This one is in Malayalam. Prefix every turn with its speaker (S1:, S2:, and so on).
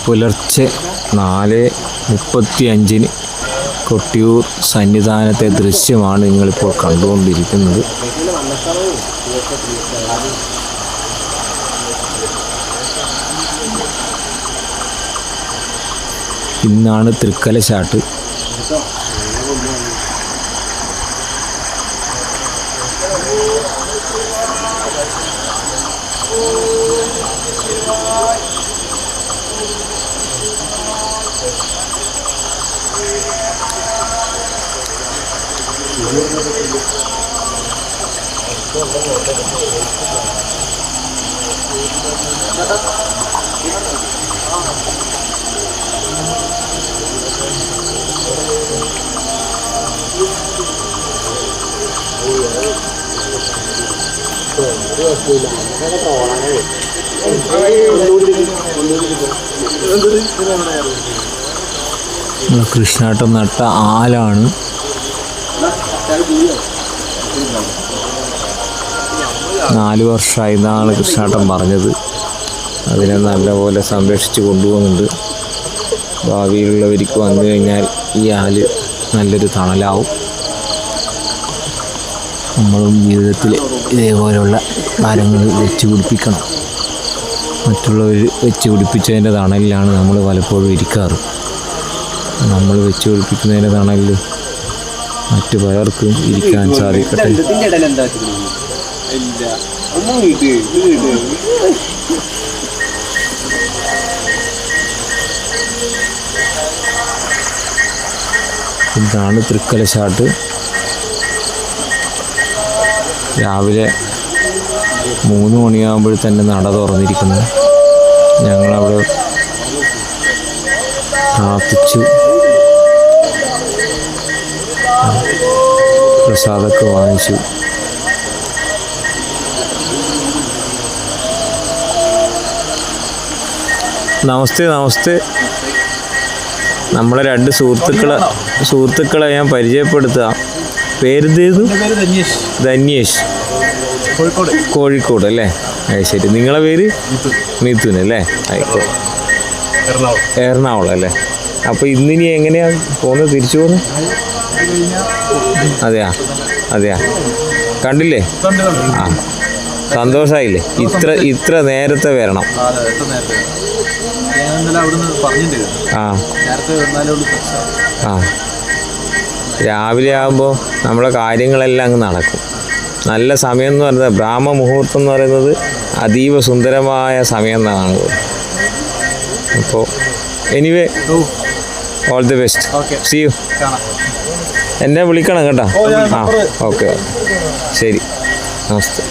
S1: പുലർച്ചെ 4:35 കൊട്ടിയൂർ സന്നിധാനത്തെ ദൃശ്യമാണ് നിങ്ങളിപ്പോൾ കണ്ടുകൊണ്ടിരിക്കുന്നത്. ഇന്നാണ് തൃക്കലശാട്ട്. കൃഷ്ണാട്ടം നട്ട ആലാണ്. നാല് വർഷമായി എന്നാണ് കൃഷ്ണാട്ടം പറഞ്ഞത്. അതിനെ നല്ലപോലെ സംരക്ഷിച്ച് കൊണ്ടുപോകുന്നുണ്ട്. ഭാവിയിലുള്ളവർക്ക് വന്നു കഴിഞ്ഞാൽ ഈ ആല് നല്ലൊരു തണലാവും. നമ്മളും ജീവിതത്തിൽ ഇതേപോലെയുള്ള മരങ്ങൾ വെച്ച് പിടിപ്പിക്കണം. മറ്റുള്ളവർ വെച്ച് പിടിപ്പിച്ചതിൻ്റെ തണലിലാണ് നമ്മൾ പലപ്പോഴും ഇരിക്കാറ്. നമ്മൾ വെച്ച് പിടിപ്പിക്കുന്നതിൻ്റെ തണലിൽ മറ്റു പലർക്കും ഇരിക്കാൻ സാധിക്കട്ടെ. ഇതാണ് തൃക്കലശാട്ട്. രാവിലെ 3 മണിയാകുമ്പോൾ തന്നെ നട തുറന്നിരിക്കുന്നു. ഞങ്ങളവിടെ പ്രാർത്ഥിച്ചു പ്രസാദമൊക്കെ വാങ്ങിച്ചു. നമസ്തേ. നമ്മളെ 2 സുഹൃത്തുക്കളെ ഞാൻ പരിചയപ്പെടുത്തുക. പേരെന്തേതു? ധന്യേഷ്. കോഴിക്കോട് അല്ലേ? ശരി. നിങ്ങളെ പേര്? മിഥുൻ അല്ലേ? ആയിക്കോട്ടെ. എറണാകുളം അല്ലേ? അപ്പോൾ ഇന്നിനി എങ്ങനെയാണ് പോകുന്നത്? തിരിച്ചു പോകുന്നത്? അതെയാ കണ്ടില്ലേ? ആ, സന്തോഷമായില്ലേ? ഇത്ര നേരത്തെ വരണം. ആ, രാവിലെ ആകുമ്പോൾ നമ്മളെ കാര്യങ്ങളെല്ലാം അങ്ങ് നടക്കും. നല്ല സമയം എന്ന് പറയുന്നത് ബ്രാഹ്മ മുഹൂർത്തം എന്ന് പറയുന്നത് അതീവ സുന്ദരമായ സമയം എന്നാണ്. അപ്പോൾ anyway, all the best. See you. എന്നെ വിളിക്കണം കേട്ടോ. ആ, ഓക്കെ, ശരി. നമസ്തേ.